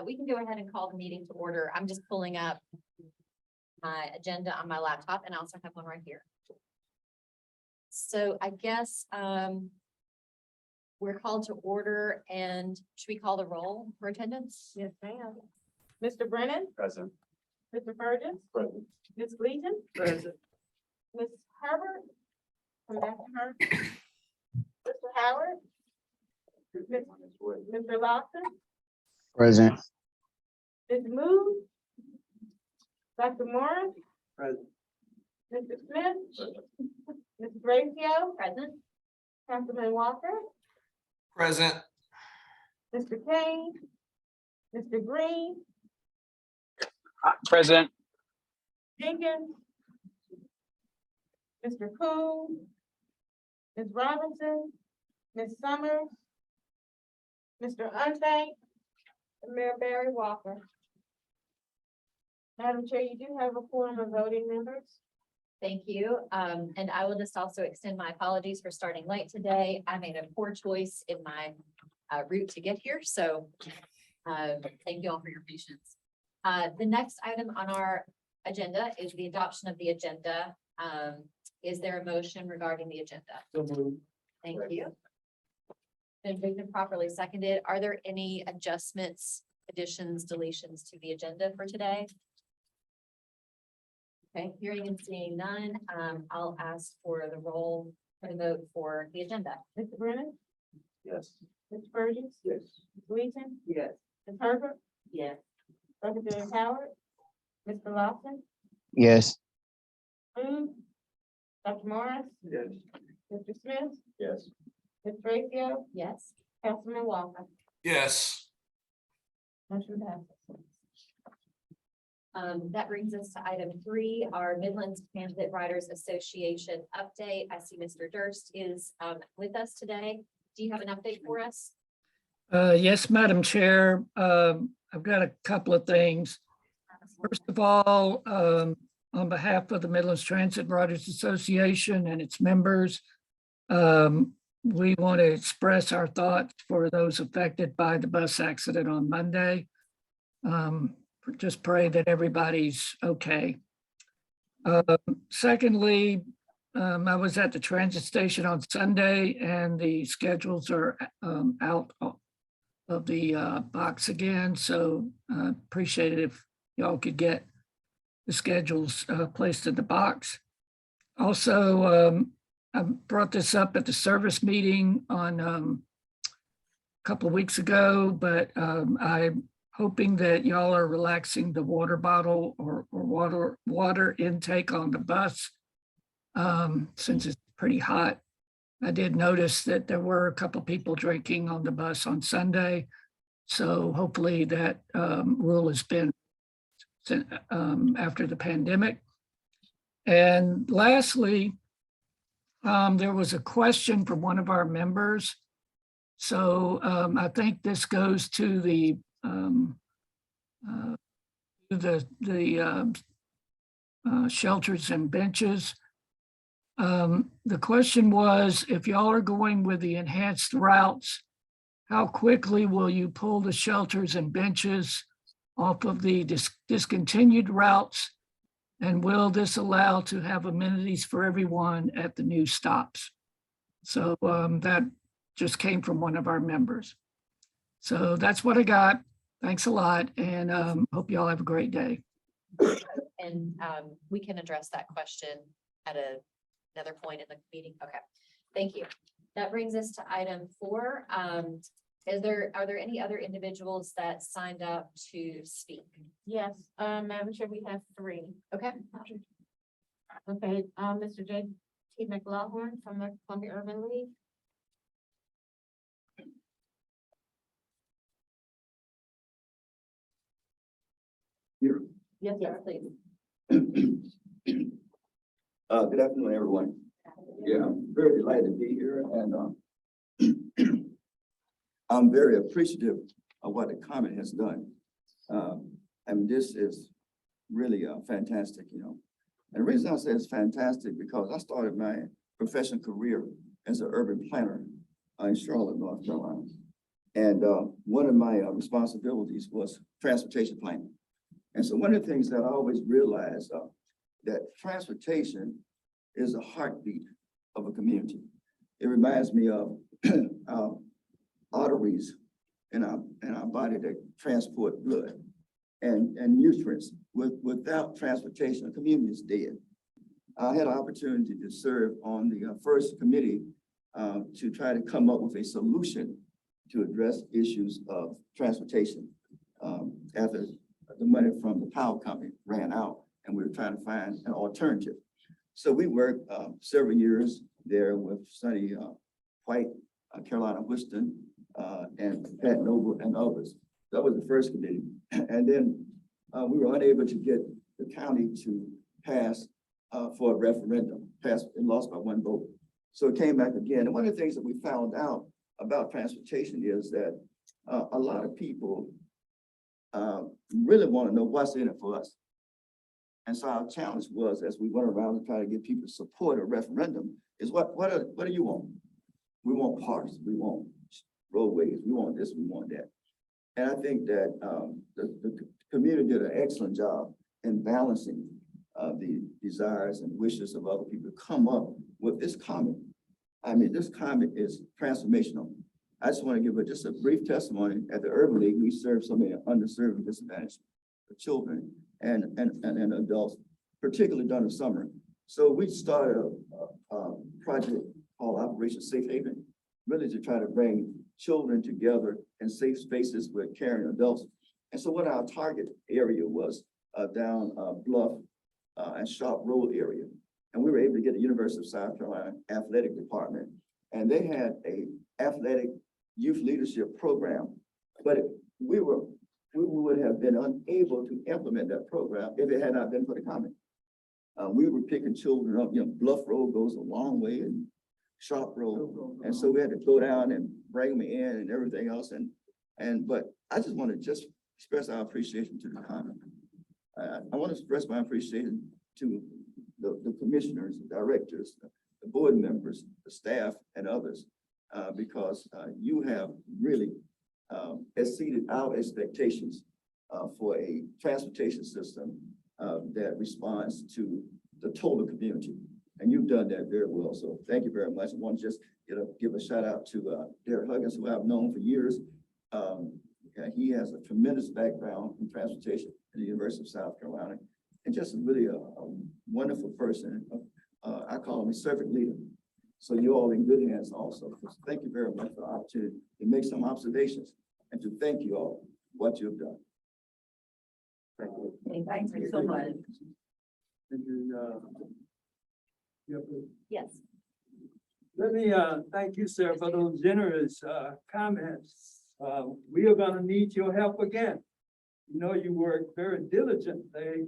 We can go ahead and call the meeting to order. I'm just pulling up my agenda on my laptop, and I also have one right here. So I guess we're called to order, and should we call the roll for attendance? Yes, ma'am. Mr. Brennan, Present. Mr. Burgess, Present. Ms. Gleason, Present. Ms. Herbert, come back to her. Mr. Howard, Mr. Lawson, Present. Ms. Moon, Dr. Morris, Present. Mr. Smith, Ms. Gracio, Present. Councilman Walker, Present. Mr. Kane, Mr. Green, Present. Jenkins, Mr. Coon, Ms. Robinson, Ms. Summers, Mr. Unbank, and Mayor Barry Walker. Madam Chair, you do have a quorum of voting members. Thank you. And I will just also extend my apologies for starting late today. I made a poor choice in my route to get here, so thank you all for your patience. The next item on our agenda is the adoption of the agenda. Is there a motion regarding the agenda? So moved. Thank you. Been moved and properly seconded. Are there any adjustments, additions, deletions to the agenda for today? Okay, hearing and seeing none, I'll ask for the roll for the vote for the agenda. Mr. Brennan, Yes. Mr. Burgess, Yes. Ms. Gleason, Yes. Ms. Herbert, Yes. Representative Howard, Mr. Lawson, Yes. Moon, Dr. Morris, Yes. Mr. Smith, Yes. Ms. Gracio, Yes. Councilman Walker. Yes. Motion passes. That brings us to item 3, our Midlands Transit Riders Association update. I see Mr. Durst is with us today. Do you have an update for us? Yes, Madam Chair. I've got a couple of things. First of all, on behalf of the Midlands Transit Riders Association and its members, we want to express our thoughts for those affected by the bus accident on Monday. Just pray that everybody's okay. Secondly, I was at the transit station on Sunday, and the schedules are out of the box again, so appreciate it if y'all could get the schedules placed in the box. Also, I brought this up at the service meeting on a couple of weeks ago, but I'm hoping that y'all are relaxing the water bottle or water intake on the bus since it's pretty hot. I did notice that there were a couple people drinking on the bus on Sunday. So hopefully that rule has been after the pandemic. And lastly, there was a question from one of our members. So I think this goes to the shelters and benches. The question was, if y'all are going with the enhanced routes, how quickly will you pull the shelters and benches off of the discontinued routes? And will this allow to have amenities for everyone at the new stops? So that just came from one of our members. So that's what I got. Thanks a lot, and hope y'all have a great day. And we can address that question at another point in the meeting. Okay, thank you. That brings us to item 4. Are there any other individuals that signed up to speak? Yes, Madam Chair, we have 3. Okay, Okay, Mr. J.T. McLaughlin from the Columbia Urban League. Here. Yes, yes, sir. please. Good afternoon, everyone. Yeah, I'm very delighted to be here, and I'm very appreciative of what the county has done. And this is really fantastic, you know. And the reason I say it's fantastic because I started my professional career as an urban planner in Charlotte, North Carolina. And one of my responsibilities was transportation planning. And so one of the things that I always realized that transportation is a heartbeat of a community. It reminds me of our arteries in our body that transport blood and nutrients. Without transportation, a community is dead. I had an opportunity to serve on the first committee to try to come up with a solution to address issues of transportation after the money from the power company ran out and we were trying to find an alternative. So we worked several years there with Sonny White, Carolina Whiston, and Pat Noble and others. That was the first committee. And then we were unable to get the county to pass for a referendum, passed and lost by 1 vote. So it came back again. And one of the things that we found out about transportation is that a lot of people really want to know what's in it for us. And so our challenge was, as we went around and tried to get people to support a referendum, is what do you want? We want parks, we want roadways, we want this, we want that. And I think that the community did an excellent job in balancing the desires and wishes of other people to come up with this comment. I mean, this comment is transformational. I just want to give just a brief testimony. At the Urban League, we serve so many underserved and disadvantaged children and adults, particularly during the summer. So we started a project called Operation Safe Haven, really to try to bring children together in safe spaces with caring adults. And so what our target area was down Bluff and Sharp Road area. And we were able to get the University of South Carolina Athletic Department. And they had a athletic youth leadership program, but we would have been unable to implement that program if it had not been for the comment. We were picking children up, Bluff Road goes a long way and Sharp Road. And so we had to go down and bring them in and everything else. But I just want to express our appreciation to the comment. I want to express my appreciation to the commissioners, the directors, the board members, the staff, and others, because you have really exceeded our expectations for a transportation system that responds to the total community. And you've done that very well. So thank you very much. I want to just give a shout out to Derek Huggins, who I've known for years. He has a tremendous background in transportation at the University of South Carolina, and just really a wonderful person. I call him a servant leader. So you're all in good hands also. So thank you very much for the opportunity to make some observations and to thank you all for what you've done. Thank you. Thank you so much. Yes. Let me thank you, sir, for those generous comments. We are gonna need your help again. You know, you worked very diligently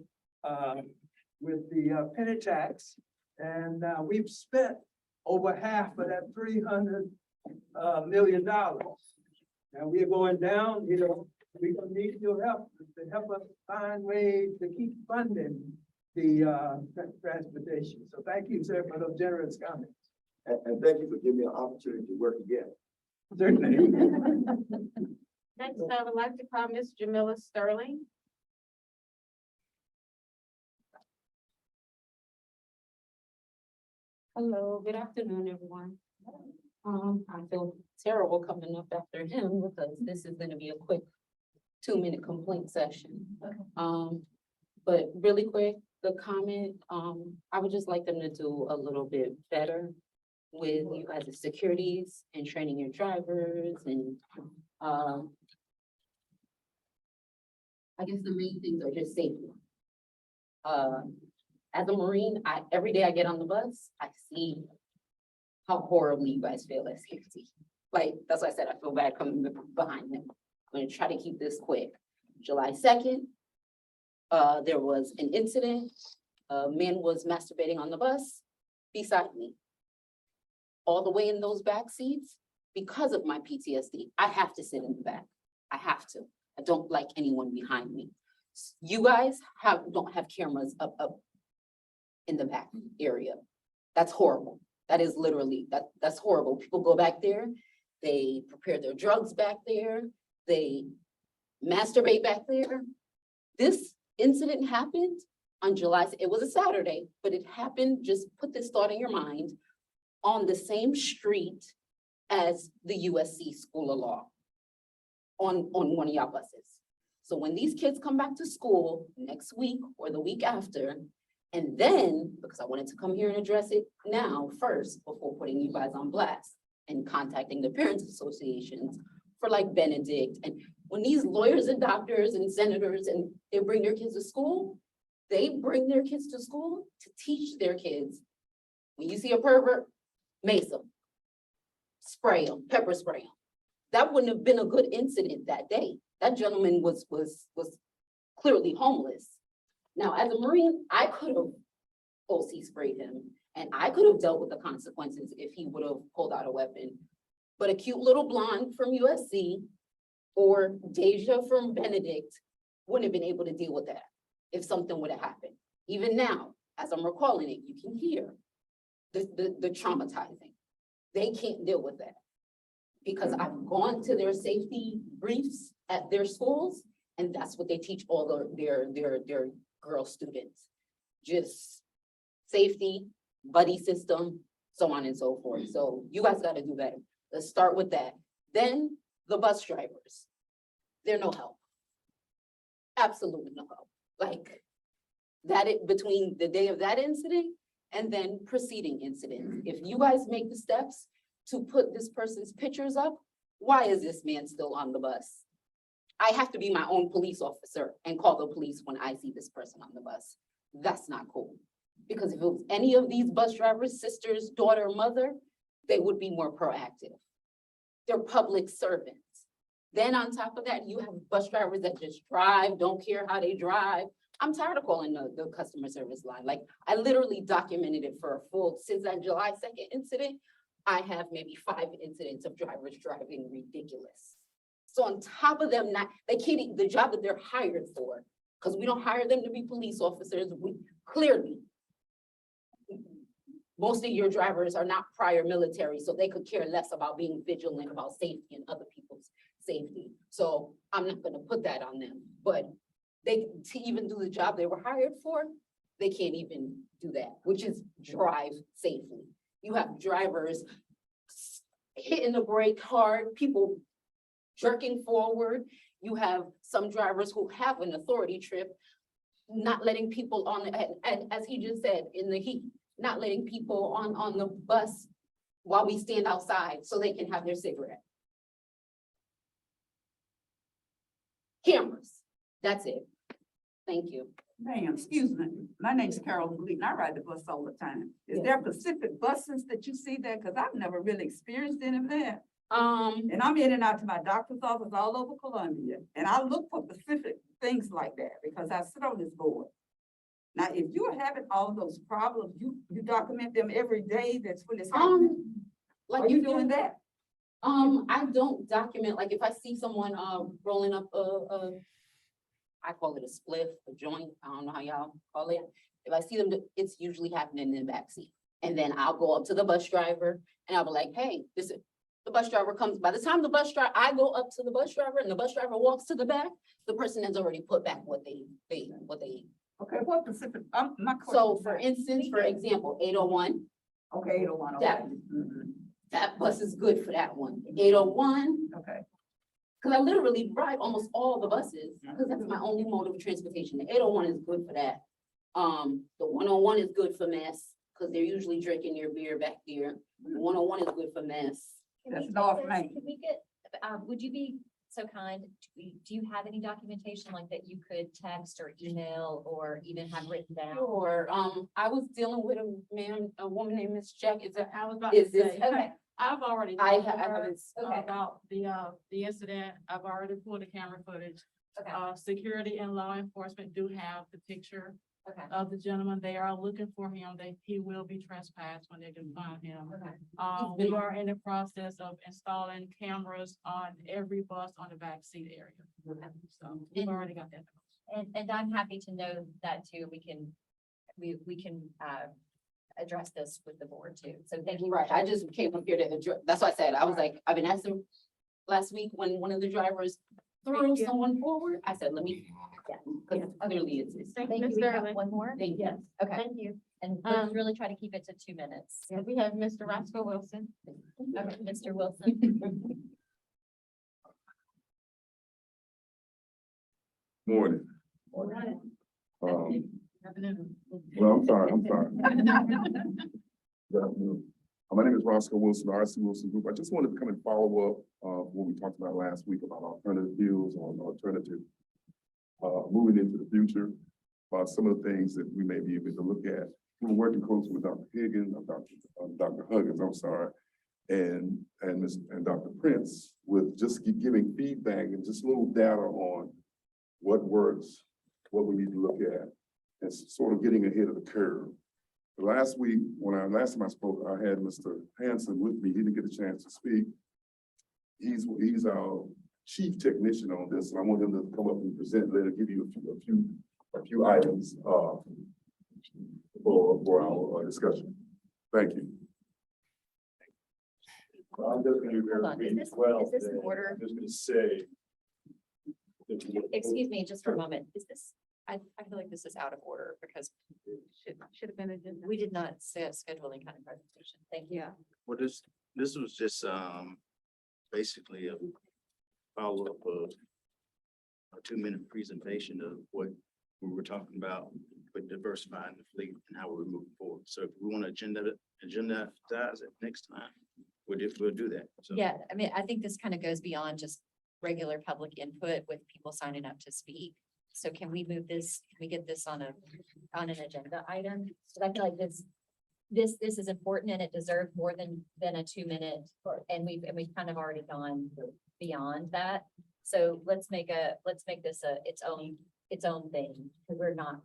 with the penny tax, and we've spent over half of that $300 million. Now we're going down, we're gonna need your help to help us find ways to keep funding the transportation. So thank you, sir, for those generous comments. And thank you for giving me an opportunity to work again. Certainly. Next, I would like to call Ms. Jamila Sterling. Hello, good afternoon, everyone. I feel terrible coming up after him because this is gonna be a quick 2-minute complaint session. But really quick, the comment, I would just like them to do a little bit better with you guys as securities and training your drivers and, I guess the main things are just safety. As a Marine, every day I get on the bus, I see how horribly you guys feel at safety. Like, that's why I said I feel bad coming behind them. I'm gonna try to keep this quick. July 2nd, there was an incident. A man was masturbating on the bus beside me. All the way in those back seats, because of my PTSD, I have to sit in the back. I have to. I don't like anyone behind me. You guys don't have cameras up in the back area. That's horrible. That is literally, that's horrible. People go back there They prepare their drugs back there. They masturbate back there. This incident happened on it was a Saturday, but it happened, just put this thought in your mind, on the same street as the USC School of Law on one of y'all buses. So when these kids come back to school next week or the week after, and then, because I wanted to come here and address it now first, before putting you guys on blast and contacting the parents associations for like Benedict, and when these lawyers and doctors and senators and they bring their kids to school, they bring their kids to school to teach their kids. When you see a pervert, mace them, spray them, pepper spray them. That wouldn't have been a good incident that day. That gentleman was clearly homeless. Now, as a Marine, I could have OC sprayed him and I could have dealt with the consequences if he would have pulled out a weapon. But a cute little blonde from USC or Deja from Benedict wouldn't have been able to deal with that if something would have happened. Even now, as I'm recalling it, you can hear the traumatizing. They can't deal with that. Because I've gone to their safety briefs at their schools, and that's what they teach all their girl students. Just safety, buddy system, so on and so forth. So you guys gotta do better. Let's start with that. Then the bus drivers, they're no help. Absolutely no help. Like between the day of that incident and then preceding incidents. If you guys make the steps to put this person's pictures up, why is this man still on the bus? I have to be my own police officer and call the police when I see this person on the bus. That's not cool. Because if it was any of these bus drivers, sisters, daughter, mother, they would be more proactive. They're public servants. Then on top of that, you have bus drivers that just drive, don't care how they drive. I'm tired of calling the customer service line. Like, I literally documented it for a full, since that July 2nd incident, I have maybe 5 incidents of drivers driving ridiculous. So on top of them, they can't, the job that they're hired for, because we don't hire them to be police officers, we clearly, most of your drivers are not prior military, so they could care less about being vigilant about safety and other people's safety. So I'm not gonna put that on them, but to even do the job they were hired for, they can't even do that, which is drive safely. You have drivers hitting the brake hard, people jerking forward. You have some drivers who have an authority trip, not letting people on, and as he just said, in the heat, not letting people on the bus while we stand outside so they can have their cigarette. Cameras, that's it. Thank you. Ma'am, excuse me, my name's Carol Gleason, I ride the bus all the time. Is there Pacific buses that you see there? Cause I've never really experienced any of that. And I'm in and out to my doctor's office all over Columbia, and I look for Pacific things like that because I sit on this board. Now, if you are having all those problems, you document them every day, that's when it's happening? Like Are you do- doing that? I don't document, like if I see someone rolling up I call it a spliff, a joint, I don't know how y'all call it. If I see them, it's usually happening in the backseat. And then I'll go up to the bus driver and I'll be like, hey, this is, the bus driver comes, by the time I go up to the bus driver and the bus driver walks to the back, the person has already put back what they. Okay, what Pacific, my question. So for instance, for example, 801, Okay, 801, okay. that- that bus is good for that one. 801, Okay. because I literally ride almost all the buses, because that's my only mode of transportation. The 801 is good for that. The 101 is good for mess, because they're usually drinking their beer back there. The 101 is good for mess. Can That's we North take this? Main. Could we get, would you be so kind, do you have any documentation like that you could text or email or even have written down? Sure, I was dealing with a woman named Miss Jack, I was about is to this, say, Okay, I've already. I talked to her haven't, okay. About the incident. I've already pulled the camera footage. okay, Security and law enforcement do have the picture okay, of the gentleman. They are looking for him. He will be trespassed when they can find him. okay. We are in the process of installing cameras on every bus on the back seat area. So we've And- already got that. And I'm happy to know that too. We can address this with the board too. So thank you. Right, I just came up here to address, that's what I said, I was like, I've been asking last week when one of the drivers threw someone forward, I said, let me, because clearly it's. Thank you. We have one more? Thank you. Okay. Thank you. And let's really try to keep it to 2 minutes. We have Mr. Roscoe Wilson. Okay, Mr. Wilson. Morning. Well, I'm sorry. Good afternoon. My name is Roscoe Wilson, RC Wilson Group. I just wanted to come and follow up, what we talked about last week about alternative fuels or alternative, moving into the future, some of the things that we may be able to look at. We're working closely with Dr. Higgins, Dr. Huggins, I'm sorry, and Dr. Prince with just giving feedback and just little data on what works, what we need to look at, and sort of getting ahead of the curve. Last week, last time I spoke, I had Mr. Hanson with me. He didn't get a chance to speak. He's our chief technician on this, and I want him to come up and present later, give you a few items for our discussion. Thank you. I'm just gonna be Hold on, very is brief this- as well. is this in order? I'm just gonna say. Excuse me, just for a moment. Is this, I feel like this is out of order because Should have been agenda. we did not schedule any kind of presentation. Thank you. Well, this was just, basically a follow-up of a 2-minute presentation of what we were talking about with diversifying the fleet and how we're moving forward. So if we want to agendize it next time, we'll do that. So. Yeah, I mean, I think this kind of goes beyond just regular public input with people signing up to speak. So can we move this, can we get this on an agenda item? So I feel like this is important and it deserves more than a 2-minute, and we've kind of already gone beyond that. So let's make this its own thing, because we're not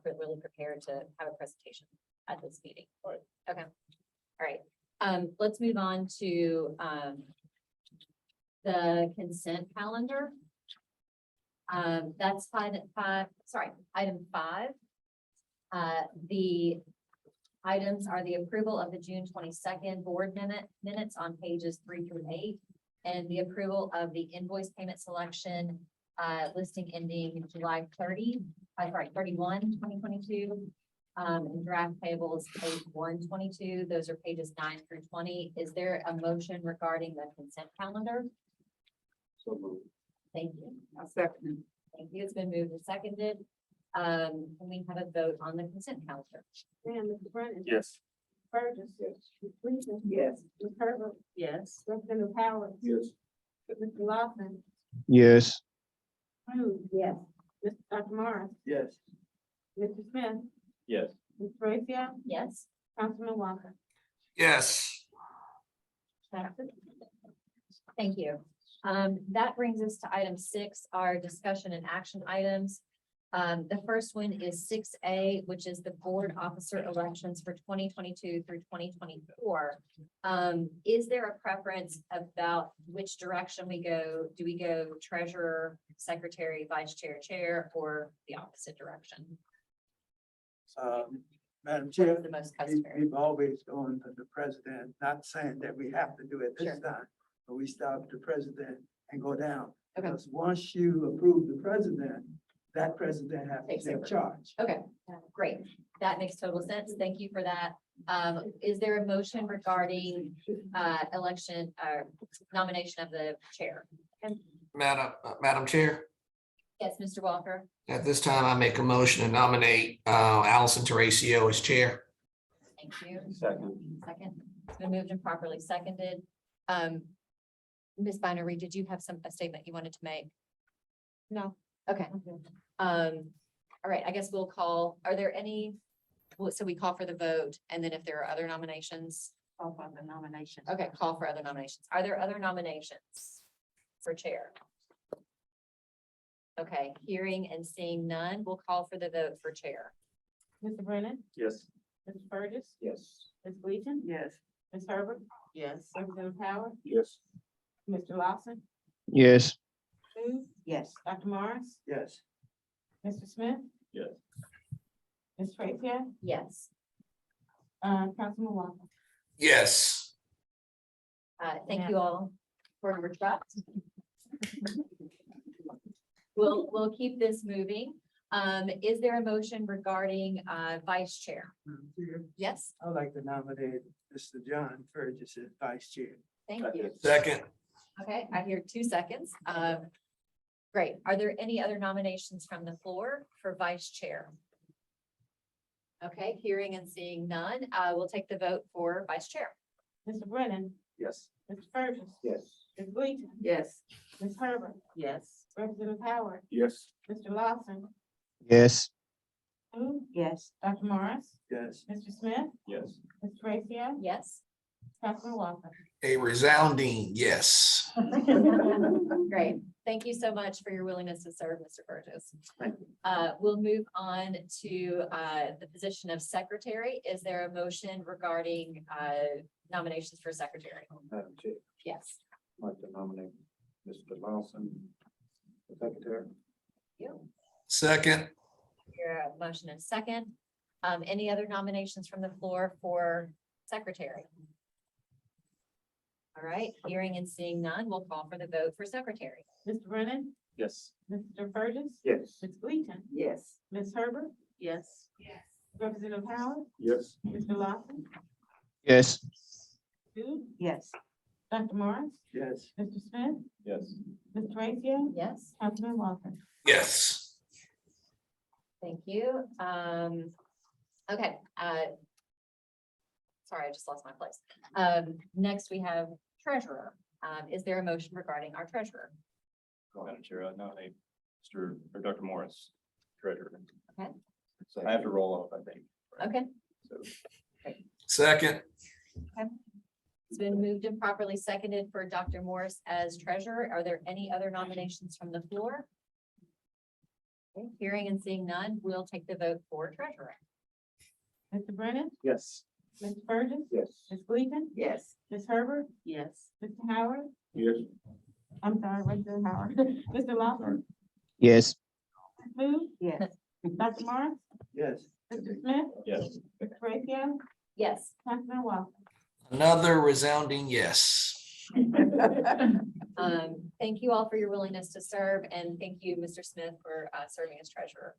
really prepared to have a presentation at this meeting. Okay, all right. Let's move on to the consent calendar. That's item 5. The items are the approval of the June 22nd board minutes on pages 3 through 8, and the approval of the invoice payment selection listing ending July 31, 2022. And draft payables page 122. Those are pages 9 through 20. Is there a motion regarding the consent calendar? So moved. Thank you. I second. Thank you. It's been moved and seconded. Can we have a vote on the consent calendar? And Mr. Brennan. Yes. Burgess. Ms. Gleason. Yes. Ms. Herbert. Yes. Representative Howard. Yes. Mr. Lawson. Yes. Cruz. Yes. Dr. Morris. Yes. Mr. Smith. Yes. Ms. Bracia. Yes. Councilman Walker. yes, Passes. Thank you. That brings us to item 6, our discussion and action items. The first one is 6A, which is the board officer elections for 2022 through 2024. Is there a preference about which direction we go? Do we go treasurer, secretary, vice chair, chair, or the opposite direction? Madam What Chair, is the most customary? we've always gone to the president, not saying that we have to do it this Sure. time, but we start with the president and go down. Okay. Because once you approve the president, that president has to Takes take over. charge. Okay, great. That makes total sense. Thank you for that. Is there a motion regarding election nomination of the chair? Madam Chair. Yes, Mr. Walker. At this time, I make a motion to nominate Allison Terracio as chair. Thank you. Second. Second. It's been moved and properly seconded. Ms. Binary, did you have a statement you wanted to make? No. Okay. All right, I guess we'll call, are there any, so we call for the vote, and then if there are other nominations? Call for the nomination. Okay, call for other nominations. Are there other nominations for chair? Okay, hearing and seeing none, we'll call for the vote for chair. Mr. Brennan. Yes. Mr. Burgess. Yes. Ms. Gleason. Yes. Ms. Herbert. Yes. Representative Howard. Yes. Mr. Lawson. Yes. Cruz. Yes. Dr. Morris. Yes. Mr. Smith. Yes. Ms. Tracia. Yes. Councilman Walker. Yes. Thank you all for your trust. We'll keep this moving. Is there a motion regarding, vice chair? Yes, I'd like to nominate Mr. John Burgess as vice chair. thank you. Second. Okay, I hear 2 seconds. Great. Are there any other nominations from the floor for vice chair? Okay, hearing and seeing none, we'll take the vote for vice chair. Mr. Brennan. Yes. Mr. Burgess. Yes. Ms. Gleason. Yes. Ms. Herbert. Yes. Representative Howard. Yes. Mr. Lawson. yes, Who? Yes. Dr. Morris. Yes. Mr. Smith. Yes. Mr. Ratio. Yes. Councilman Walker. A resounding yes. Great. Thank you so much for your willingness to serve, Mr. Burgess. We'll move on to the position of secretary. Is there a motion regarding nominations for secretary? Madam Chair, Yes. I'd like to nominate Mr. Lawson, the secretary. Second. Your motion and second. Any other nominations from the floor for secretary? All right, hearing and seeing none, we'll call for the vote for secretary. Mr. Brennan. Yes. Mr. Burgess. Yes. Ms. Gleason. Yes. Ms. Herbert. Yes. Representative Howard. Yes. Mr. Lawson. yes, Who? Yes. Dr. Morris. Yes. Mr. Smith. Yes. Mr. Ratio. Yes, Councilman Walker. Yes. thank you. Okay, sorry, I just lost my place. Next we have treasurer. Is there a motion regarding our treasurer? Madam Chair, I nominate Mr. or Dr. Morris, treasurer. Okay. I have to roll off, I think. Okay, So Second. it's been moved and properly seconded for Dr. Morris as treasurer. Are there any other nominations from the floor? Okay, hearing and seeing none, we'll take the vote for treasurer. Mr. Brennan. Yes. Mr. Burgess. Yes. Ms. Gleason. Yes. Ms. Herbert. Yes. Mr. Howard. Yes. I'm sorry, Representative Howard. Mr. Lawson. yes, Who? Yes. Dr. Morris. Yes. Mr. Smith. yes. Mr. Ratio. Yes. Councilman Walker. Another resounding yes. Thank you all for your willingness to serve, and thank you, Mr. Smith, for serving as treasurer.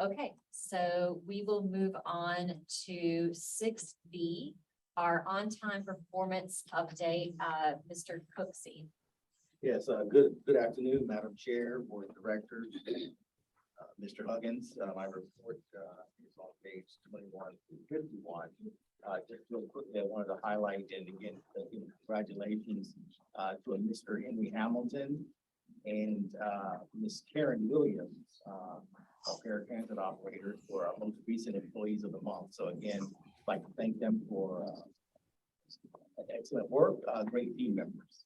Okay, so we will move on to 6B, our on-time performance update, Mr. Cooksey. Yes, good afternoon, Madam Chair, Board of Directors, Mr. Huggins. My report is on page 21 through 51. Just real quickly, I wanted to highlight and again, congratulations to Mr. Henry Hamilton and Ms. Karen Williams, our paratransit operator, for our most recent employees of the month. So again, I'd like to thank them for excellent work, great team members.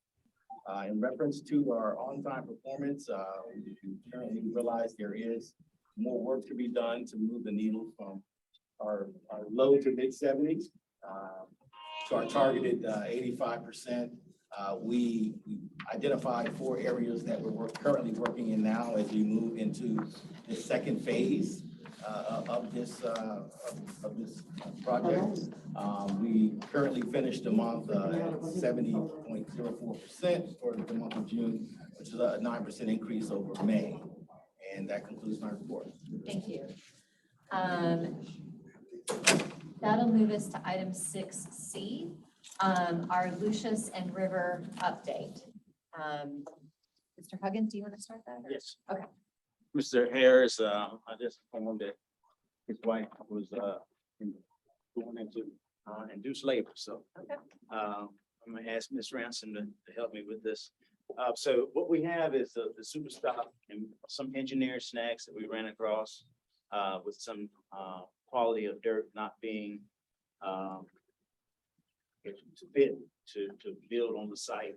In reference to our on-time performance, we currently realize there is more work to be done to move the needle from our low to mid 70s. So our targeted 85%. We identified 4 areas that we're currently working in now as we move into the second phase of this project. We currently finished the month at 70.04% for the month of June, which is a 9% increase over May. And that concludes my report. Thank you. That'll move us to item 6C, our Lucius and River update. Mr. Huggins, do you want to start that? or- Yes. Okay. Mr. Harris, I just informed that his wife was going into induced labor, so Okay. I'm gonna ask Ms. Ransom to help me with this. So what we have is the super stop and some engineer snacks that we ran across with some quality of dirt not being to fit to build on the site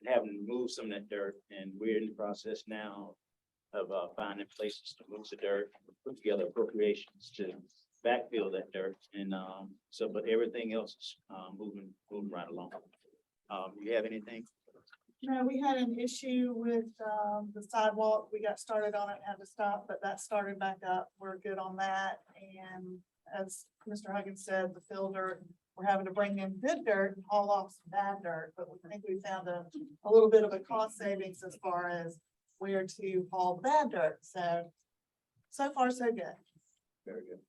and having to remove some of that dirt. And we're in the process now of finding places to move the dirt, put together appropriations to backfill that dirt. And but everything else is moving right along. You have anything? No, we had an issue with the sidewalk. We got started on it, had to stop, but that started back up. We're good on that. And as Mr. Huggins said, the fill dirt, we're having to bring in good dirt and haul off some bad dirt, but we think we found a little bit of a cost savings as far as where to haul the bad dirt. So far, so good. Very good.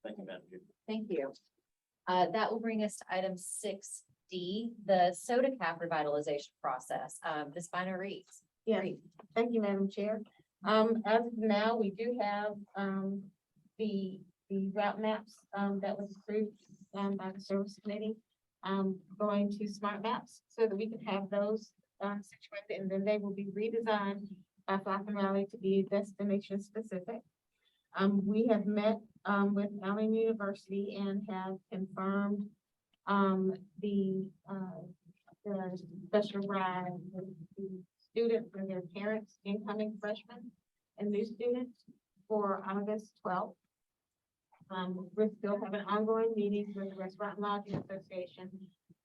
Thank you, Madam Chair. Thank you. That will bring us to item 6D, the soda cap revitalization process. Ms. Bynum Reeves. Yeah, thank you, Madam Chair. As of now, we do have, the route maps, that was approved, by the service committee, going to smart maps so that we can have those, situated, and then they will be redesigned by Flock and Raleigh to be destination specific. We have met, with Allen University and have confirmed, the special ride with the students and their parents, incoming freshmen and new students for August 12th. We're still having ongoing meetings with the Restaurant and Lodging Association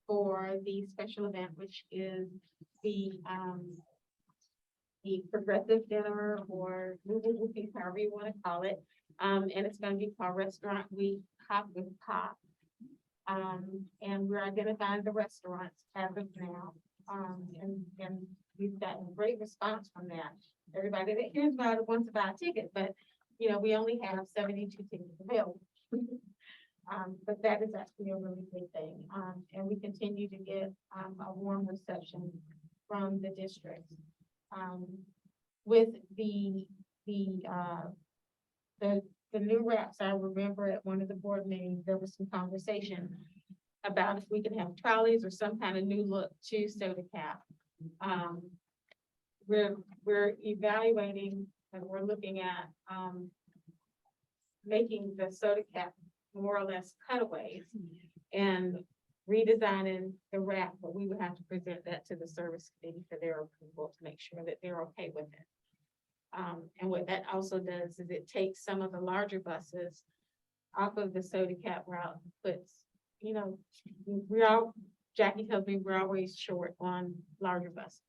for the special event, which is the progressive dinner or movable feast, however you want to call it. And it's going to be called Restaurant Week Hop with Pop. And we're identifying the restaurants as of now. And we've gotten great response from that. Everybody that hears about it wants to buy a ticket, but you know, we only have 72 tickets available. But that is actually a really good thing. And we continue to get a warm reception from the district. With the new wraps, I remember at one of the board meetings, there was some conversation about if we could have trolleys or some kind of new look to soda cap. We're evaluating and we're looking at making the soda cap more or less cutaways and redesigning the wrap, but we would have to present that to the service committee for their approval to make sure that they're okay with it. And what that also does is it takes some of the larger buses off of the soda cap route, puts, you know, Jackie tells me we're always short on larger buses.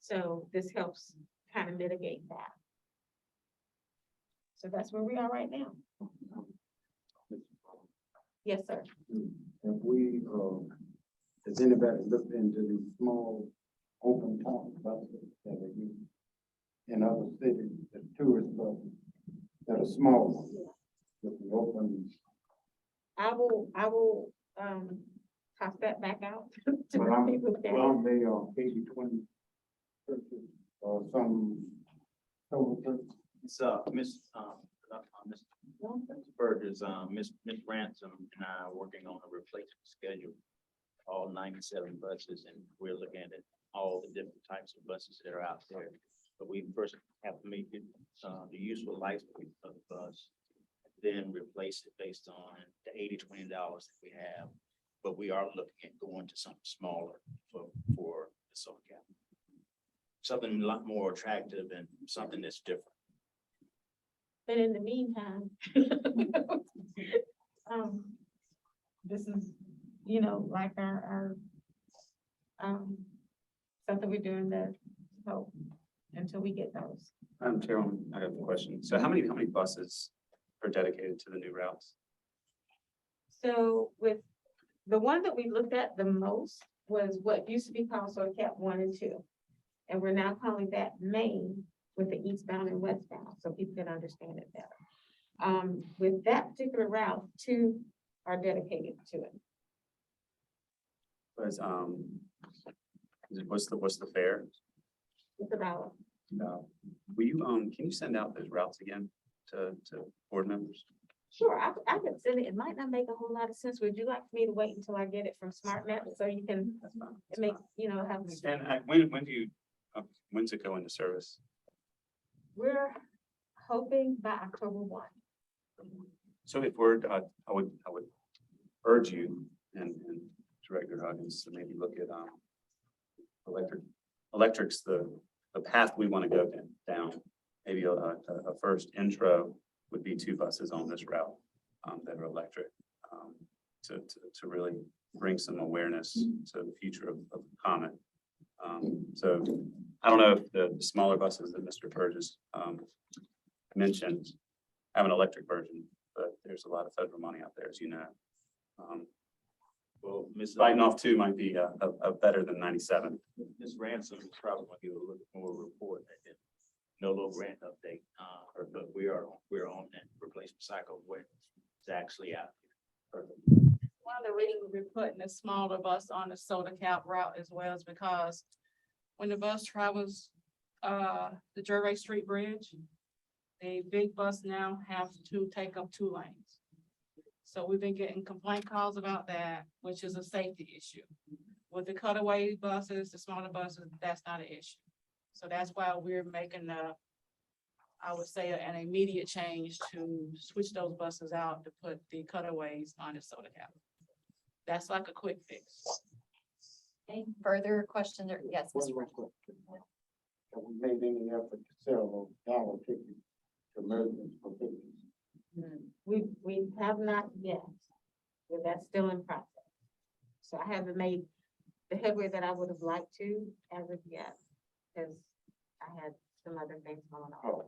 So this helps kind of mitigate that. So that's where we are right now. Yes, sir. Have we, has anybody looked into the small open top buses that are used in other cities, the tourist buses that are small with the open? I will toss that back out to Well, the people that. Well, they are 80-20 or some. It's, Ms. Burgess, Ms. Ransom and I are working on a replacement schedule, all 97 buses, and we're looking at all the different types of buses that are out there. But we first have to make it, the useful life of the bus, then replace it based on the $80-20 that we have. But we are looking at going to something smaller for the soda cap. Something a lot more attractive and something that's different. But in the meantime, this is, you know, like our something we're doing to help until we get those. Chairman, I have a question. So how many buses are dedicated to the new routes? So with the one that we looked at the most was what used to be called soda cap 1 and 2. And we're now calling that main with the eastbound and westbound, so people can understand it better. With that particular route, 2 are dedicated to it. What's the fare? It's about, No. Will you, can you send out those routes again to board members? sure, I could send it. It might not make a whole lot of sense. Would you like me to wait until I get it from Smart Map so you can make, you know, have. And when's it go into service? We're hoping by October 1. So if we're, I would urge you and Director Huggins to maybe look at electrics, the path we want to go down. Maybe a first intro would be 2 buses on this route that are electric to really bring some awareness to the future of Comet. So I don't know if the smaller buses that Mr. Burgess mentioned have an electric version, but there's there's a lot of federal money out there, as you know. Well, Ms. Biting off two might be a better than 97. Ms. Ransom is probably going to give a little more report at the NOLO Grant update. But we're on that replacement cycle where it's actually out. One of the reasons we're putting a smaller bus on the soda cap route as well is because when the bus travels, the Drury Street Bridge, a big bus now have to take up 2 lanes. So we've been getting complaint calls about that, which is a safety issue. With the cutaway buses, the smaller buses, that's not an issue. So that's why we're making I would say an immediate change to switch those buses out to put the cutaways on the soda cap. That's like a quick fix. Any further questions or, yes, Mr. Brown? Have we made any effort to sell those dollar tickets to residents for business? We have not yet, but that's still in process. So I haven't made the headway that I would have liked to as of yet, because I had some other things going on.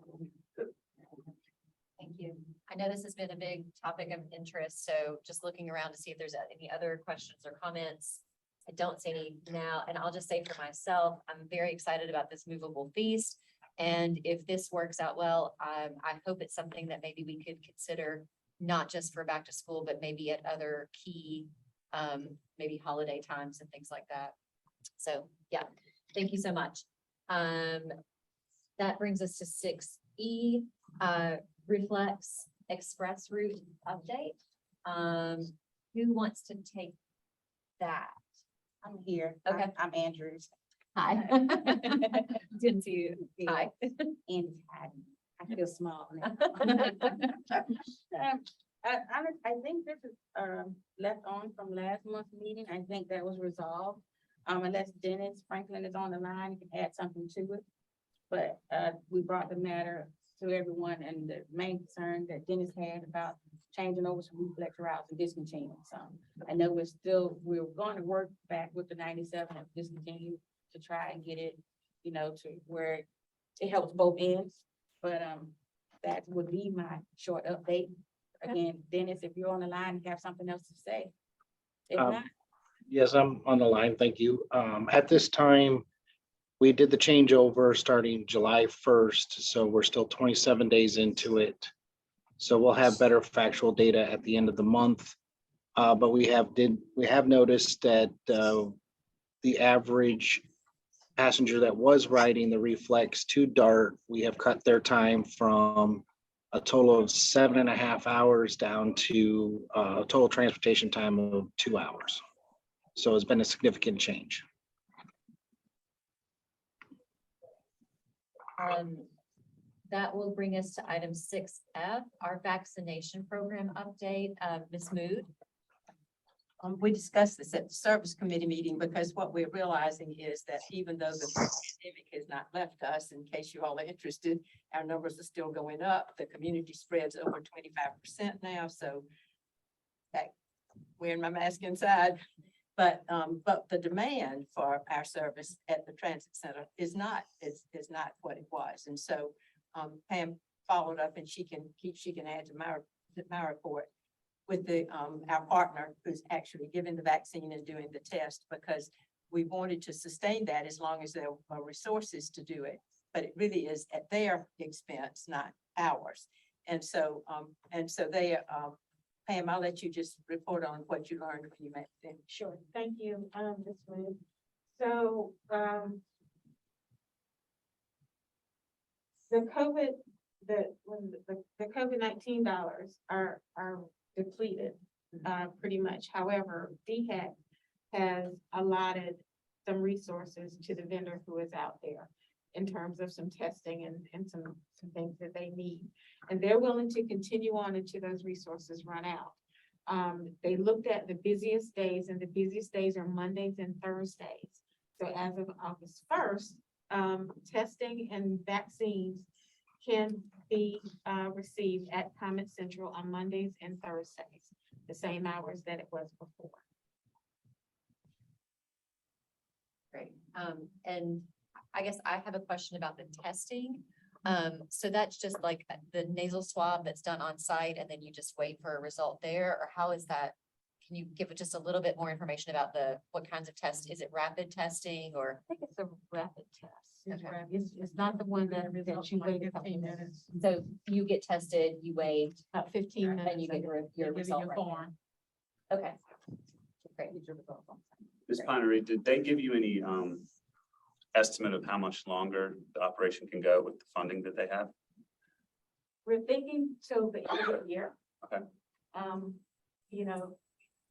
Thank you. I know this has been a big topic of interest, so just looking around to see if there's any other questions or comments. I don't see any now, and I'll just say for myself, I'm very excited about this movable feast. And if this works out well, I hope it's something that maybe we could consider, not just for back to school, but maybe at other key, maybe holiday times and things like that. So, yeah, thank you so much. That brings us to 6E, Reflex Express Route Update. Who wants to take that? I'm here. Okay. I'm Andrews. Hi. Didn't see you. Hi. And I feel small now. I think this is, left on from last month's meeting. I think that was resolved. Unless Dennis Franklin is on the line, he can add something to it. But, we brought the matter to everyone, and the main concern that Dennis had about changing over some reflex routes and discontinuing some. I know we're going to work back with the 97 and discontinue to try and get it, to where it helps both ends. But, that would be my short update. Again, Dennis, if you're on the line, you have something else to say. If not, Yes, I'm on the line. Thank you. At this time, we did the changeover starting July 1st, so we're still 27 days into it. So we'll have better factual data at the end of the month. But we have noticed that the average passenger that was riding the Reflex to Dart, we have cut their time from a total of 7.5 hours down to a total transportation time of 2 hours. So it's been a significant change. That will bring us to item 6F, our vaccination program update. Ms. Mood. We discussed this at the service committee meeting, because what we're realizing is that even though the pandemic has not left us, in case you all are interested, our numbers are still going up. The community spreads over 25% now, so wearing my mask inside. But the demand for our service at the transit center is not what it was. And so Pam followed up, and she can add to my report with our partner who's actually giving the vaccine and doing the test, because we wanted to sustain that as long as there are resources to do it. But it really is at their expense, not ours. And so they, Pam, I'll let you just report on what you learned when you met them. sure. Thank you, Ms. Moon. So, the COVID-19 dollars are depleted, pretty much. However, DHEC has allotted some resources to the vendor who is out there in terms of some testing and some things that they need. And they're willing to continue on until those resources run out. They looked at the busiest days, and the busiest days are Mondays and Thursdays. So as of August 1st, testing and vaccines can be received at Comet Central on Mondays and Thursdays, the same hours that it was before. Great. And I guess I have a question about the testing. So that's just like the nasal swab that's done on site and then you just wait for a result there, or how is that? Can you give just a little bit more information about what kinds of tests? Is it rapid testing or? I think it's a rapid test. Okay. It's not the one that you wait a couple minutes, So you get tested, you wait, about 15 minutes. and you get your They give you result. your right form. there. Okay. Great. Ms. Connery, did they give you any estimate of how much longer the operation can go with the funding that they have? We're thinking till the end of the year. Okay. You know,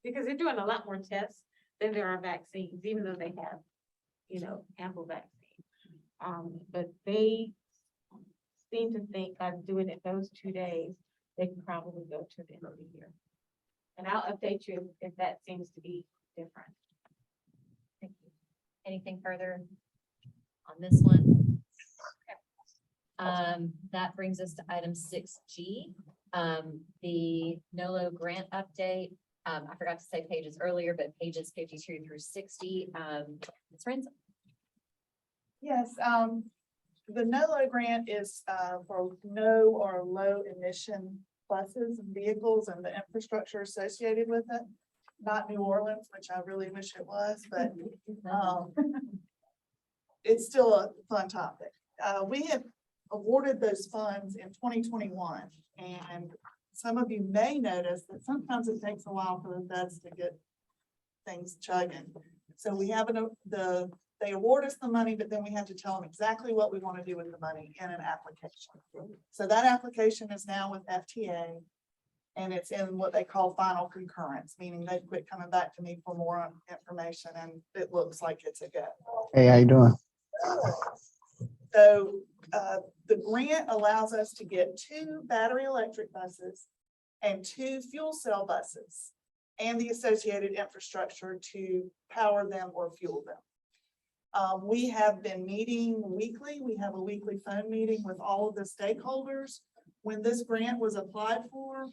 because they're doing a lot more tests than there are vaccines, even though they have, ample vaccine. But they seem to think by doing it those 2 days, they can probably go to the end of the year. And I'll update you if that seems to be different. Thank you. Anything further on this one? That brings us to item 6G, the NOLO grant update. I forgot to say pages earlier, but pages 52 through 60. Ms. Ransom. Yes, the NOLO grant is for no or low emission buses and vehicles and the infrastructure associated with it. Not New Orleans, which I really wish it was, but it's still a fun topic. We had awarded those funds in 2021, and some of you may notice that sometimes it takes a while for the feds to get things chugging. So we have they award us the money, but then we have to tell them exactly what we want to do with the money in an application. So that application is now with FTA, and it's in what they call final concurrence, meaning they quit coming back to me for more information, and it looks like it's a go. Hey, how you doing? So the grant allows us to get 2 battery electric buses and 2 fuel cell buses and the associated infrastructure to power them or fuel them. We have been meeting weekly. We have a weekly phone meeting with all of the stakeholders. When this grant was applied for,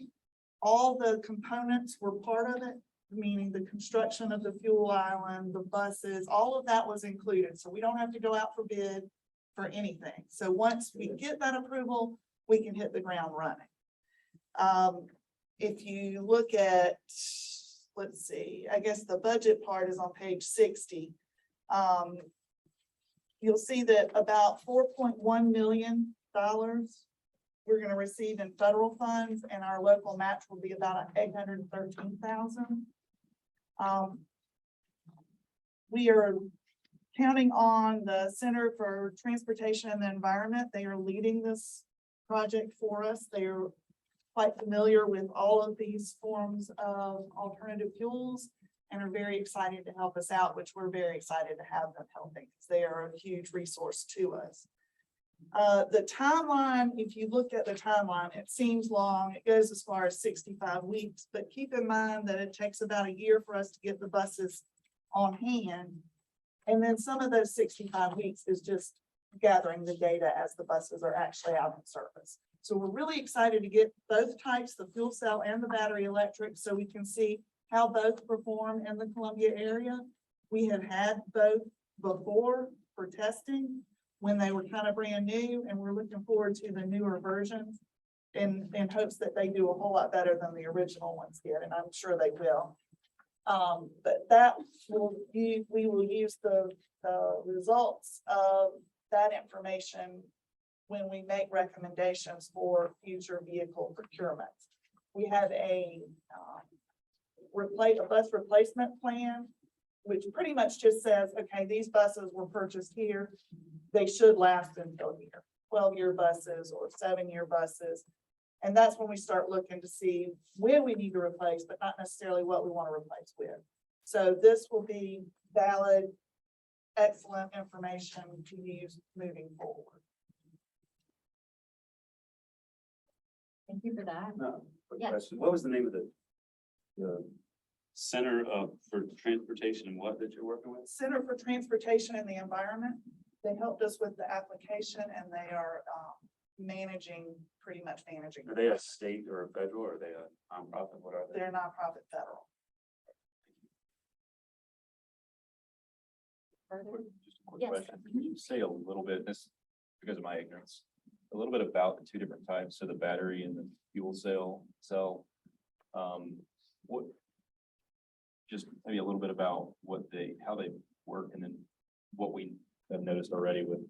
all the components were part of it, meaning the construction of the fuel island, the buses, all of that was included. So we don't have to go out for bid for anything. So once we get that approval, we can hit the ground running. If you look at, let's see, I guess the budget part is on page 60. You'll see that about $4.1 million we're going to receive in federal funds, and our local match will be about $813,000. We are counting on the Center for Transportation and the Environment. They are leading this project for us. They are quite familiar with all of these forms of alternative fuels and are very excited to help us out, which we're very excited to have them helping because they are a huge resource to us. The timeline, if you look at the timeline, it seems long. It goes as far as 65 weeks, but keep in mind that it takes about a year for us to get the buses on hand. And then some of those 65 weeks is just gathering the data as the buses are actually out in service. So we're really excited to get both types, the fuel cell and the battery electric, so we can see how both perform in the Columbia area. We have had both before for testing when they were kind of brand new, and we're looking forward to the newer versions in hopes that they do a whole lot better than the original ones did, and I'm sure they will. But that we will use the results of that information when we make recommendations for future vehicle procurements. We have a bus replacement plan, which pretty much just says, okay, these buses were purchased here. They should last until here, 12-year buses or 7-year buses. And that's when we start looking to see where we need to replace, but not necessarily what we want to replace with. So this will be valid, excellent information to use moving forward. Thank you for that. No, quick Yes. question. What was the name of the Center for Transportation and what that you're working with? Center for Transportation and the Environment. They helped us with the application, and they are pretty much managing. Are they a state or a federal, or are they a nonprofit? What are they? They're nonprofit federal. Further? Just a quick Yes. question. Can you say a little bit, this because of my ignorance, a little bit about the two different types, so the battery and the fuel cell. What, just maybe a little bit about how they work, and then what we have noticed already with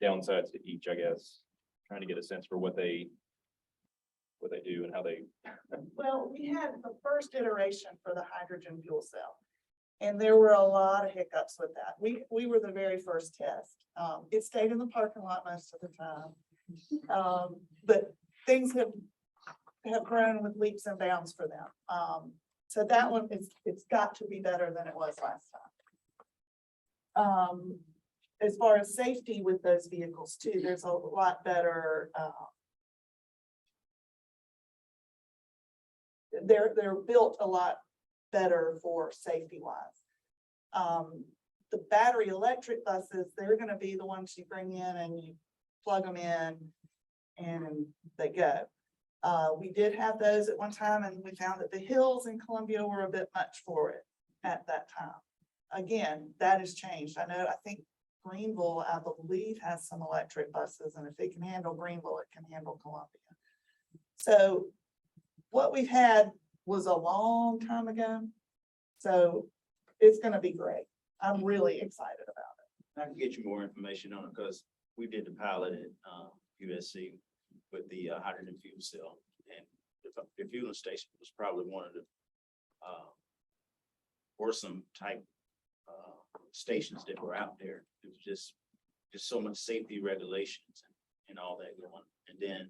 downsides to each, I guess. Trying to get a sense for what they do and how they. Well, we had the first iteration for the hydrogen fuel cell. And there were a lot of hiccups with that. We were the very first test. It stayed in the parking lot most of the time. But things have grown with leaps and bounds for them. So that one, it's got to be better than it was last time. As far as safety with those vehicles too, there's a lot better. They're built a lot better for safety wise. The battery electric buses, they're gonna be the ones you bring in and you plug them in and they go. We did have those at one time, and we found that the hills in Columbia were a bit much for it at that time. Again, that has changed. I think Greenville, I believe, has some electric buses, and if it can handle Greenville, it can handle Columbia. So what we've had was a long time ago. So it's gonna be great. I'm really excited about it. I can get you more information on it, because we did the pilot at USC with the hydrogen fuel cell, and the fueling station was probably one of the worrisome type stations that were out there. It was just so much safety regulations and all that going. And then,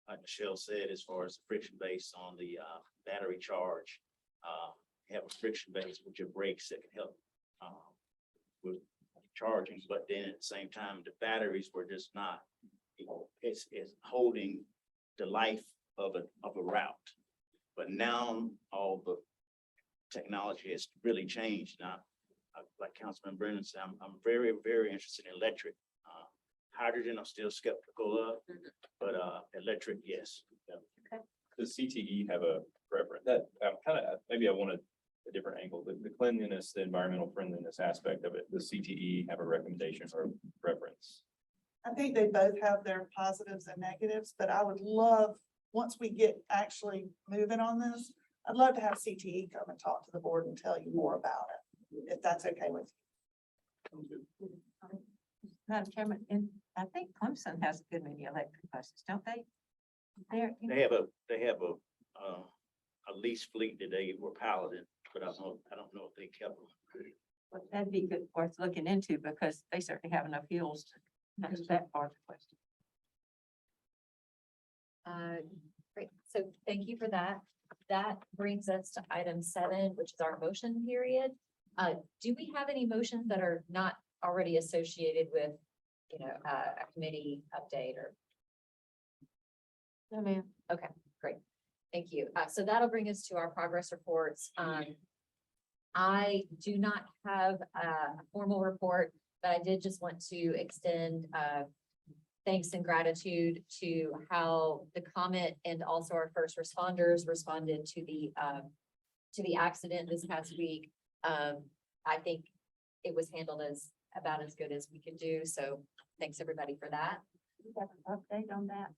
like Michelle said, as far as the friction base on the battery charge, you have a friction base with your brakes that can help with charging, but then at the same time, the batteries were just not, it's holding the life of a route. But now all the technology has really changed. Now, like Councilman Brennan said, I'm very, very interested in electric. Hydrogen, I'm still skeptical of, but electric, yes. Does CTE have a preference? That maybe I wanted a different angle, the cleanliness, the environmental friendliness aspect of it. Does CTE have a recommendation or preference? I think they both have their positives and negatives, but I would love, once we get actually moving on this, I'd love to have CTE come and talk to the board and tell you more about it, if that's okay with you. Madam Chairman, and I think Clemson has a good many electric buses, don't they? They have a lease fleet that they were piloting, but I don't know if they kept them. Well, that'd be good, worth looking into, because they certainly have enough fuels to answer that part of the question. Great. So thank you for that. That brings us to item 7, which is our motion period. Do we have any motions that are not already associated with, a committee update or? No, ma'am. Okay, great. Thank you. So that'll bring us to our progress reports. I do not have a formal report, but I did just want to extend thanks and gratitude to how the COMET and also our first responders responded to the accident this past week. I think it was handled about as good as we could do. So thanks everybody for that. We have an update on that.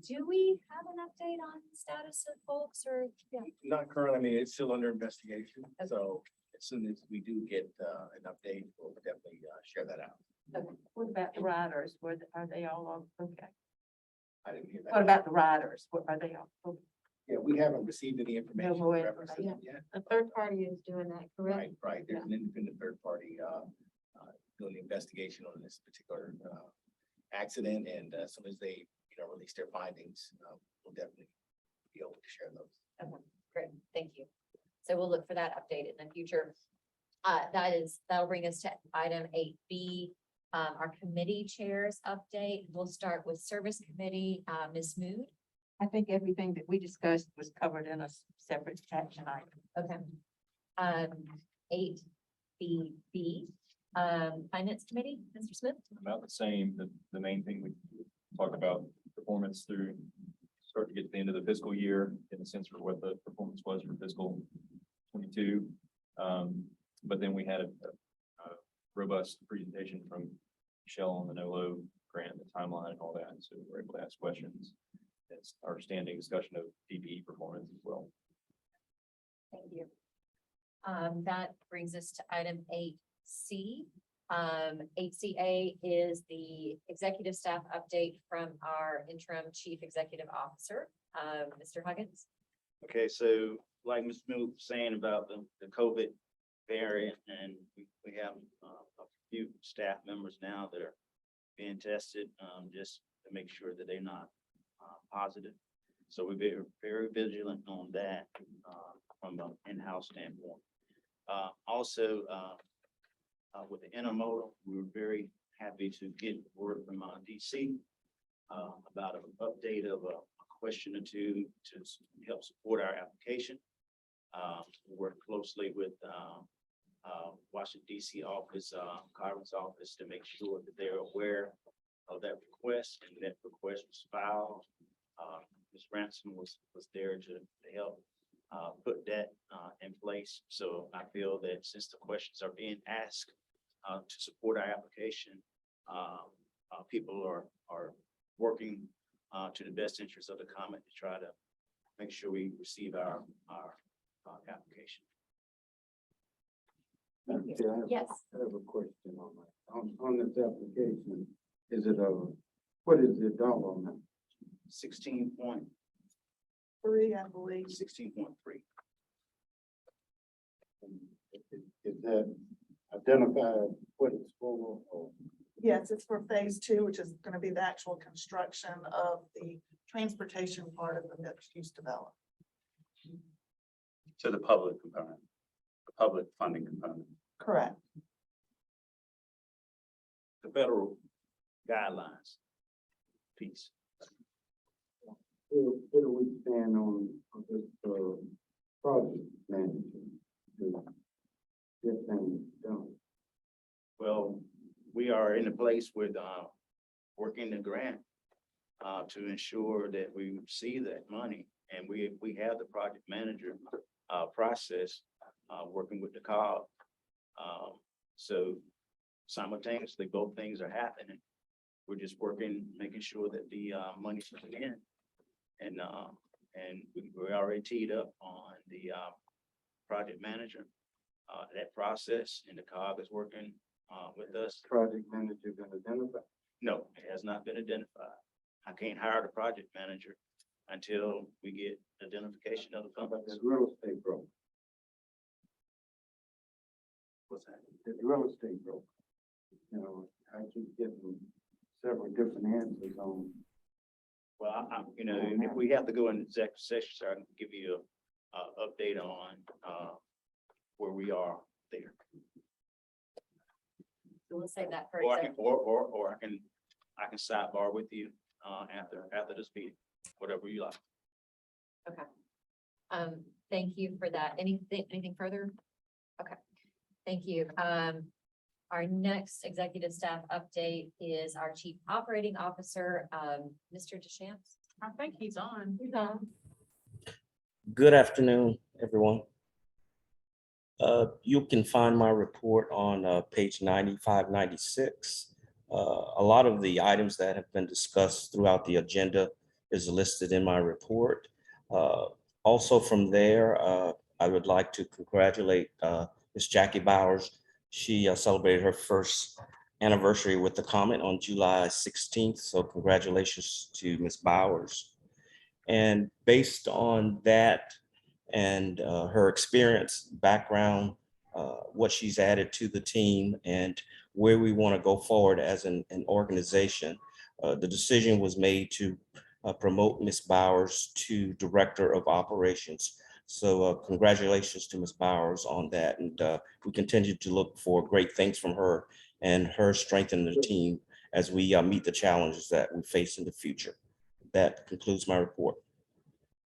Do we have an update on status of folks or? Yeah. Not currently, I mean, it's still under investigation, so as soon as we do get an update, we'll definitely share that out. Okay. What about the riders? Are they all okay? I didn't hear that. What about the riders? Are they all okay? Yeah, we haven't received any information. more in reference to information. them yet. A third party is doing that, correct? Right, there's an independent third party doing the investigation on this particular accident, and as soon as they, release their findings, we'll definitely be able to share those. Okay, great. Thank you. So we'll look for that update in the future. That'll bring us to item 8B, our committee chairs update. We'll start with service committee, Ms. Mood. I think everything that we discussed was covered in a separate action item. Okay. 8BB, finance committee, Mr. Smith. About the same, the main thing we talked about, performance through start to get to the end of the fiscal year, in a sense for what the performance was for fiscal 22. But then we had a robust presentation from Michelle on the NOLO grant, the timeline and all that, and so we're able to ask questions. It's our standing discussion of DPE performance as well. Thank you. That brings us to item 8C. 8CA is the executive staff update from our interim chief executive officer, Mr. Huggins. Okay, so like Ms. Smith was saying about the COVID variant, and we have a few staff members now that are being tested, just to make sure that they're not positive. So we're very vigilant on that from an in-house standpoint. Also, with the intermodal, we were very happy to get word from DC about an update of a question or two to help support our application. We work closely with Washington DC office, Carmen's office, to make sure that they're aware of that request, and that request was filed. Ms. Ransom was there to help put that in place. So I feel that since the questions are being asked to support our application, people are working to the best interest of the comment to try to make sure we receive our application. Madam Chair, Yes. I have a question on that. On this application, is it what is the dollar amount? 16.3, 3, I believe. 16.3. Is that identified what it's for? Or Yes, it's for phase 2, which is gonna be the actual construction of the transportation part of the mixed use development. To the public component, the public funding component. Correct. The federal guidelines piece. where do we stand on this project management to get things done? Well, we are in a place with working the grant to ensure that we see that money, and we have the project manager process working with the COG. So simultaneously, both things are happening. We're just working, making sure that the money's coming in, and we already teed up on the project manager. That process, and the COG is working with us. Project manager been identified? No, it has not been identified. I can't hire the project manager until we get identification of the How about companies. the real estate broker? What's that? The real estate broker. You know, I keep getting several different answers on. Well, you know, if we have to go into executive session, so I can give you a update on where we are there. So we'll save that for Or I executive. can, or I can sidebar with you after this meeting, whatever you like. Okay. Thank you for that. Anything further? Okay, thank you. Our next executive staff update is our Chief Operating Officer, Mr. Deschamps. I think he's on. He's on. Good afternoon, everyone. You can find my report on page 95, 96. A lot of the items that have been discussed throughout the agenda is listed in my report. Also from there, I would like to congratulate Ms. Jackie Bowers. She celebrated her first anniversary with the comment on July 16th. So congratulations to Ms. Bowers. And based on that and her experience, background, what she's added to the team, and where we want to go forward as an organization, the decision was made to promote Ms. Bowers to Director of Operations. So congratulations to Ms. Bowers on that. And we continue to look for great things from her and her strengthening the team as we meet the challenges that we face in the future. That concludes my report.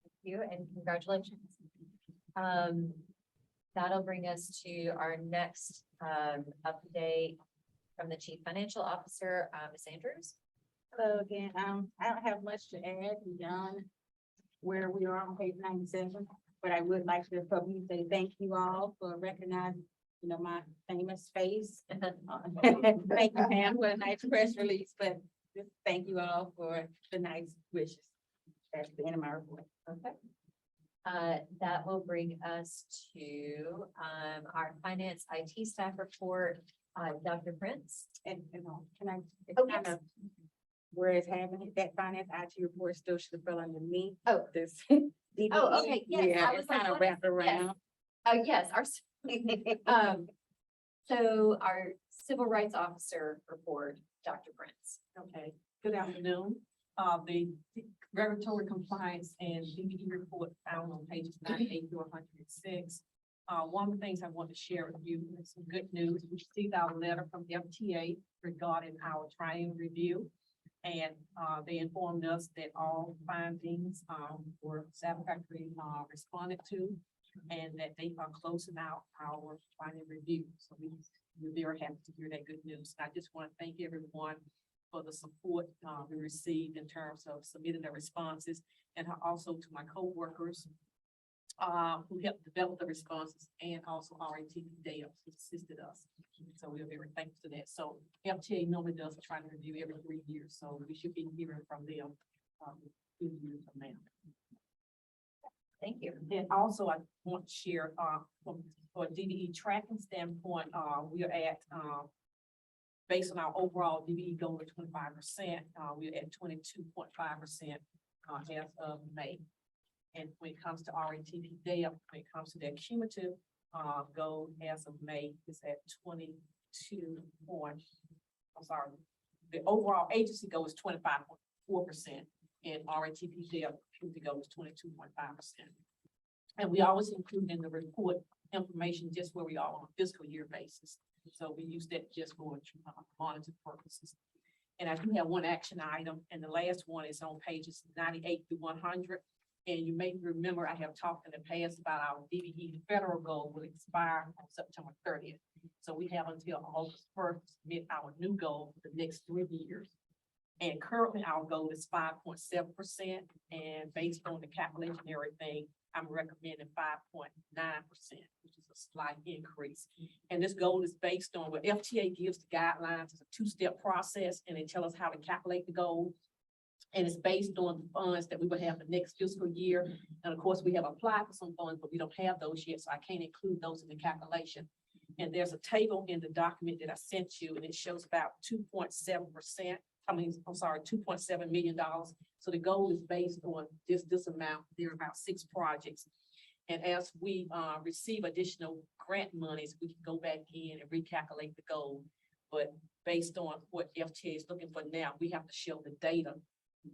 Thank you and congratulations. That'll bring us to our next update from the Chief Financial Officer, Ms. Andrews. Hello again. I don't have much to add beyond where we are on page 97, but I would like to publicly say thank you all for recognizing, you know, my famous face. Thank you, Pam, for a nice press release, but Thank you all for the nice wishes. That's the end of my report. Okay. That will bring us to, our finance IT staff report, Dr. Prince. And, can I? it's Oh, kind yes. of Where it's having it, that finance IT report still should have fell under me. Oh. This. Oh, okay, yes, Yeah, I was it's like, kind of what is- wrapped around. Yes, so our civil rights officer report, Dr. Prince. Okay, good afternoon. The regulatory compliance and DBE report found on pages 98 through 106. One of the things I want to share with you is some good news. We received our letter from FTA regarding our triennial review. And they informed us that all findings were satisfactorily responded to, and that they are closing out our final review. So we're very happy to hear that good news. I just want to thank everyone for the support we received in terms of submitting their responses, and also to my coworkers who helped develop the responses, and also RATP Dale who assisted us. So we're very thankful for that. So FTA normally does a trial review every 3 years, so we should be hearing from them 2 years from now. Thank you. And also I want to share, for DBE tracking standpoint, we are at, based on our overall DBE goal of 25%, we're at 22.5% as of May. And when it comes to RATP data, when it comes to their cumulative goal as of May, is at 22 point, I'm sorry, the overall agency goal is 25.4%, and RATP data cumulative goal is 22.5%. And we always include in the report information just where we are on a fiscal year basis. So we use that just for monitoring purposes. And I do have one action item, and the last one is on pages 98 through 100. And you may remember I have talked in the past about our DBE federal goal will expire on September 30th. So we have until August 1st to submit our new goal for the next 3 years. And currently our goal is 5.7%. And based on the calculation and everything, I'm recommending 5.9%, which is a slight increase. And this goal is based on what FTA gives the guidelines. It's a 2-step process, and they tell us how to calculate the goal. And it's based on the funds that we will have the next fiscal year. And of course, we have applied for some funds, but we don't have those yet, so I can't include those in the calculation. And there's a table in the document that I sent you, and it shows about 2.7%. $2.7 million. So the goal is based on this amount. There are about 6 projects. And as we receive additional grant monies, we can go back in and recalculate the goal. But based on what FTA is looking for now, we have to show the data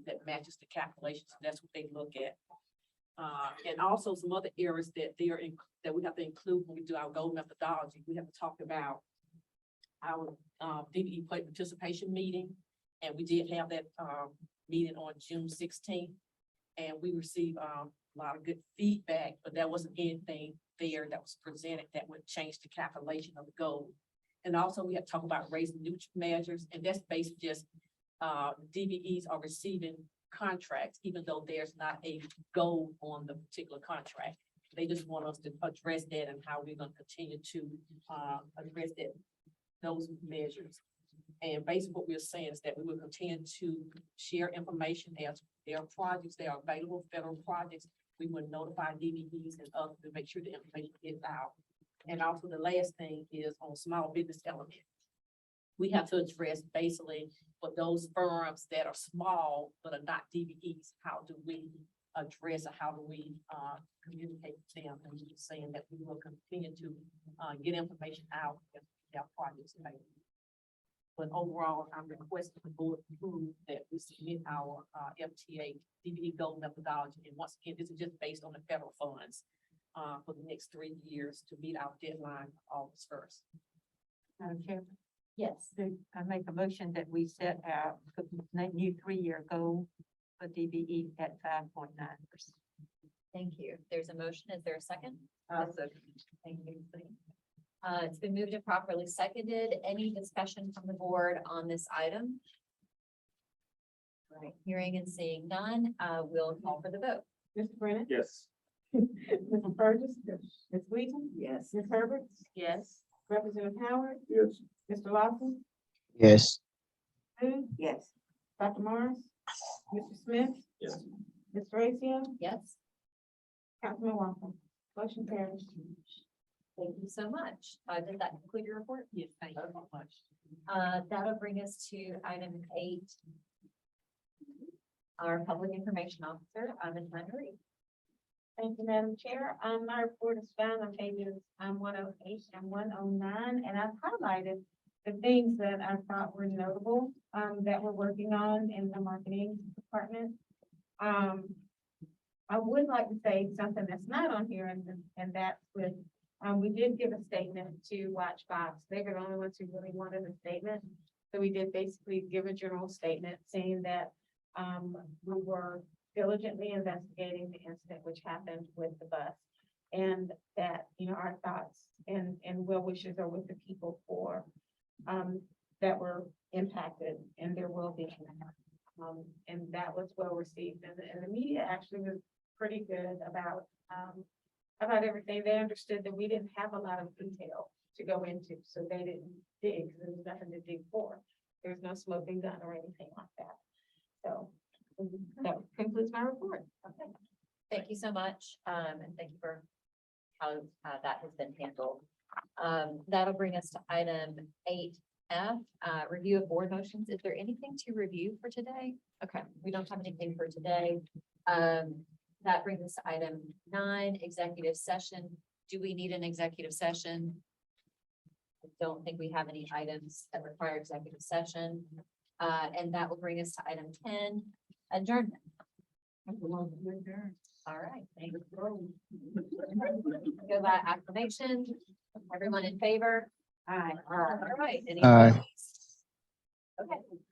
that matches the calculations. That's what they look at. And also some other areas that that we have to include when we do our goal methodology. We have to talk about our DBE participation meeting. And we did have that meeting on June 16th. And we received a lot of good feedback, but there wasn't anything there that was presented that would change the calculation of the goal. And also we have to talk about raising neutral measures, and that's based just DBEs are receiving contracts, even though there's not a goal on the particular contract. They just want us to address that and how we're going to continue to address those measures. And basically what we're saying is that we will continue to share information as there are projects, they are available federal projects. We will notify DBEs and others to make sure the information gets out. And also the last thing is on small business element. We have to address basically for those firms that are small but are not DBEs, how do we address or how do we communicate with them? And we're saying that we will continue to get information out if we have projects available. But overall, I'm requesting the board approve that we submit our FTA DBE goal methodology. And once again, this is just based on the federal funds for the next 3 years to meet our deadline August 1st. Madam Chair, Yes. I make a motion that we set our new 3-year goal for DBE at 5.9%. Thank you. There's a motion. Is there a second? Thank you. It's been moved and properly seconded. Any discussion from the board on this item? Right, hearing and seeing none, we'll call for the vote. Mr. Brennan? Yes. Mr. Burgess? Ms. Wheaton? Yes. Ms. Herbert? Yes. Representative Howard? Yes. Mr. Lawson? yes, Booth? Yes. Dr. Morris? Mr. Smith? Yes. Ms. Racio? Yes, Councilman Walker? Motion carries. thank you so much. Did that conclude your report? Yes, thank you so much. That'll bring us to item 8. Our public information officer, Ms. Marie. Thank you, Madam Chair. My report is found on pages 108 and 109, and I've highlighted the things that I thought were notable, that we're working on in the marketing department. I would like to say something that's not on here, and that's with, we did give a statement to Watchbox. They were the only ones who really wanted a statement. So we did basically give a general statement saying that, we were diligently investigating the incident which happened with the bus. And that, our thoughts and well wishes are with the people for, that were impacted, and there will be. And that was well received, and the media actually was pretty good about everything. They understood that we didn't have a lot of detail to go into, so they didn't dig, 'cause there was nothing to dig for. There's no smoking gun or anything like that. So that concludes my report. Okay, thank you so much, and thank you for how that has been handled. That'll bring us to item 8F, review of board motions. Is there anything to review for today? Okay, we don't have anything for today. That brings us to item 9, executive session. Do we need an executive session? I don't think we have any items that require executive session. And that will bring us to item 10, adjournment. All right, thank you. Go by acclamation. Everyone in favor? Aye. All right. Any Aye. opposed? Okay.